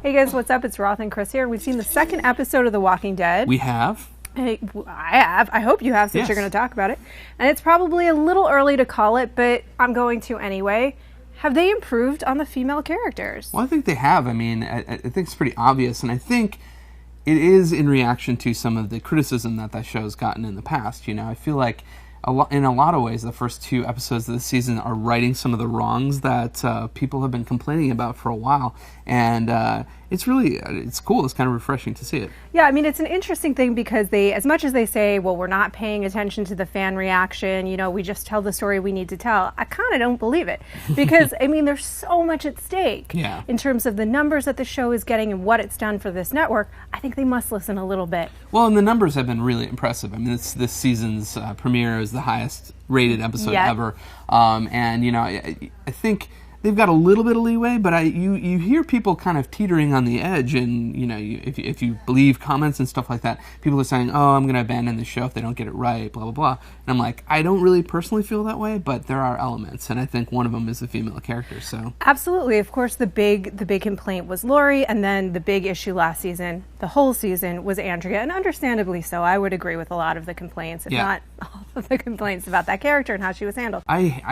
Hey guys, what's up? It's Roth and Chris here. We've seen the second episode of The Walking Dead. We have. I have. I hope you have, since you're going to talk about it. And it's probably a little early to call it, but I'm going to anyway. Have they improved on the female characters? Well, I think they have. I mean, I think it's pretty obvious, and I think it is in reaction to some of the criticism that show's gotten in the past. You know, I feel like in a lot of ways, the first two episodes of the season are righting some of the wrongs that people have been complaining about for a while, and it's cool. It's kind of refreshing to see it. Yeah, I mean, it's an interesting thing because as much as they say, well, we're not paying attention to the fan reaction, you know, we just tell the story we need to tell. I kind of don't believe it because, I mean, there's so much at stake in terms of the numbers that the show is getting and what it's done for this network. I think they must listen a little bit. Well, and the numbers have been really impressive. I mean, this season's premiere is the highest rated episode ever. And, you know, I think they've got a little bit of leeway, but you hear people kind of teetering on the edge, and you know, if you believe comments and stuff like that, people are saying, "Oh, I'm going to abandon the show if they don't get it right," blah blah blah. And I'm like, I don't really personally feel that way, but there are elements, and I think one of them is the female character. So absolutely, of course, the big complaint was Lori, and then the big issue last season, the whole season, was Andrea, and understandably so. I would agree with a lot of the complaints, if not all of the complaints about that character and how she was handled. My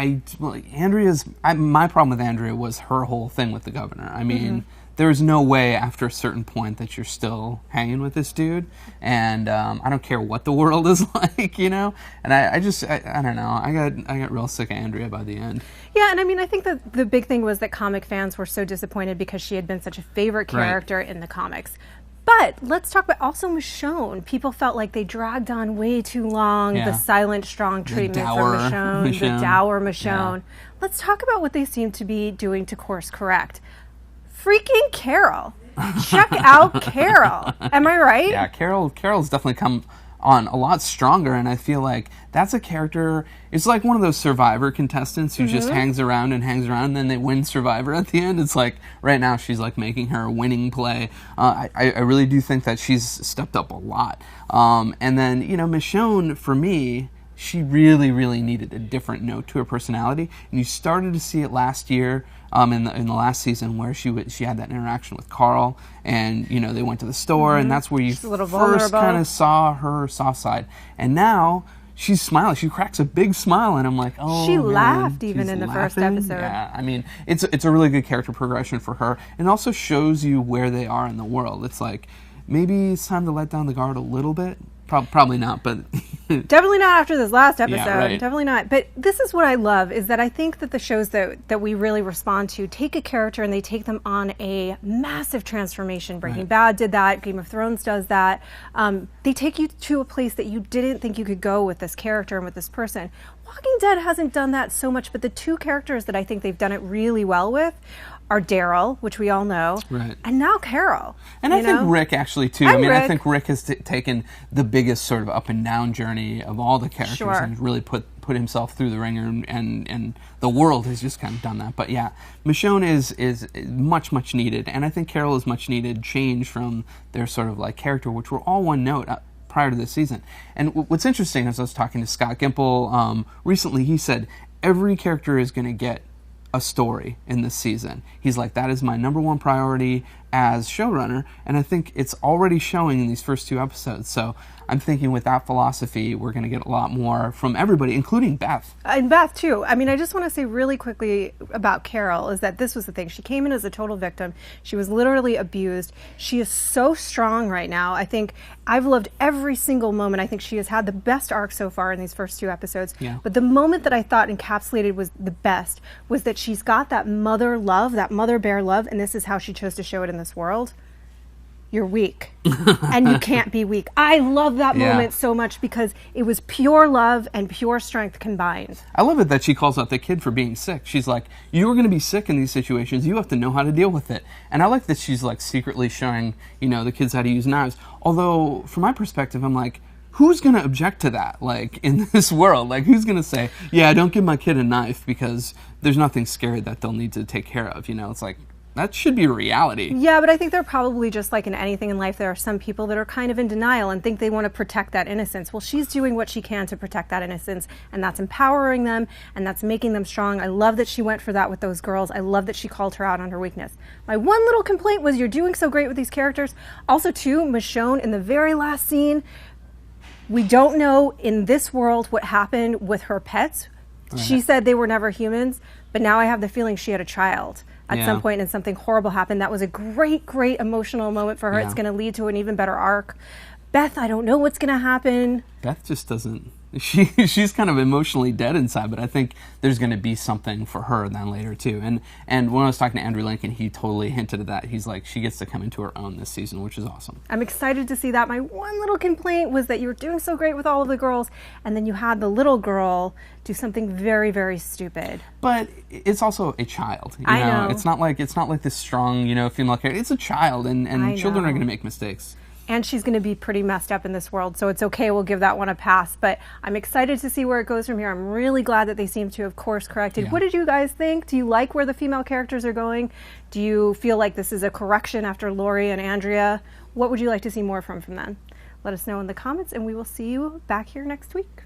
problem with Andrea was her whole thing with the governor. I mean, there's no way after a certain point that you're still hanging with this dude, and I don't care what the world is like, you know. And I don't know. I got real sick of Andrea by the end. Yeah, and I mean, I think that the big thing was that comic fans were so disappointed because she had been such a favorite character in the comics. But let's talk about also Michonne. People felt like they dragged on way too long, the silent, strong treatment for Michonne, the dour Michonne. Yeah. Let's talk about what they seem to be doing to course correct. Freaking Carol. Check out Carol. Am I right? Yeah, Carol's definitely come on a lot stronger, and I feel like that's a character. It's like one of those Survivor contestants who just hangs around, and then they win Survivor at the end. It's like right now she's like making her winning play. I really do think that she's stepped up a lot. And then, you know, Michonne, for me, she really, really needed a different note to her personality, and you started to see it last year in the last season where she had that interaction with Carl, and you know, they went to the store, and that's where you first kind of saw her soft side. And now she's smiling. She cracks a big smile, and I'm like, oh, she laughed even in the first episode. Yeah, I mean, it's a really good character progression for her, and also shows you where they are in the world. It's like maybe it's time to let down the guard a little bit. Probably not, but definitely not after this last episode. Yeah, right. Definitely not. But this is what I love, is that I think that the shows that we really respond to take a character and they take them on a massive transformation. Breaking Bad did that. Game of Thrones does that. They take you to a place that you didn't think you could go with this character and with this person. Walking Dead hasn't done that so much, but the two characters that I think they've done it really well with are Daryl, which we all know, and now Carol. And I think Rick actually too. I think Rick has taken the biggest sort of up and down journey of all the characters and really put himself through the ringer, and the world has just kind of done that. But yeah, Michonne is much needed, and I think Carol is much needed change from their sort of like character, which were all one note prior to this season. And what's interesting, as I was talking to Scott Gimple recently, he said every character is going to get a story in this season. He's like, that is my number one priority as showrunner, and I think it's already showing in these first two episodes. So I'm thinking with that philosophy, we're going to get a lot more from everybody, including Beth. And Beth, too. I mean, I just want to say really quickly about Carol is that this was the thing. She came in as a total victim. She was literally abused. She is so strong right now. I think I've loved every single moment. I think she has had the best arc so far in these first two episodes. Yeah. But the moment that I thought encapsulated was the best was that she's got that mother love, that mother bear love, and this is how she chose to show it in this world. You're weak, and you can't be weak. I love that moment so much because it was pure love and pure strength combined. I love it that she calls out the kid for being sick. She's like, you are going to be sick in these situations. You have to know how to deal with it. And I like that she's like secretly showing, you know, the kids how to use knives. Although, from my perspective, I'm like, who's going to object to that, like, in this world? Like, who's going to say, yeah, don't give my kid a knife because there's nothing scary that they'll need to take care of, you know? It's like, That should be reality. Yeah, but I think they're probably just like in anything in life, there are some people that are kind of in denial and think they want to protect that innocence. Well, she's doing what she can to protect that innocence, and that's empowering them, and that's making them strong. I love that she went for that with those girls. I love that she called her out on her weakness. My one little complaint was, you're doing so great with these characters. Also, too, Michonne, in the very last scene, we don't know in this world what happened with her pets. Right. She said they were never humans, but now I have the feeling she had a child at some point and something horrible happened. That was a great, great emotional moment for her. It's going to lead to an even better arc. Beth, I don't know what's going to happen. Beth just doesn't... She's kind of emotionally dead inside, but I think there's going to be something for her then later, too. And when I was talking to Andrew Lincoln, he totally hinted at that. He's like, she gets to come into her own this season, which is awesome. I'm excited to see that. My one little complaint was that you were doing so great with all of the girls, and then you had the little girl do something very, very stupid. But it's also a child. You I know. It's not like this strong, female character. It's a child, and children are going to make mistakes. And she's going to be pretty messed up in this world, so it's okay. We'll give that one a pass. But I'm excited to see where it goes from here. I'm really glad that they seem to have course corrected. Yeah. What did you guys think? Do you like where the female characters are going? Do you feel like this is a correction after Laurie and Andrea? What would you like to see more from them? Let us know in the comments, and we will see you back here next week.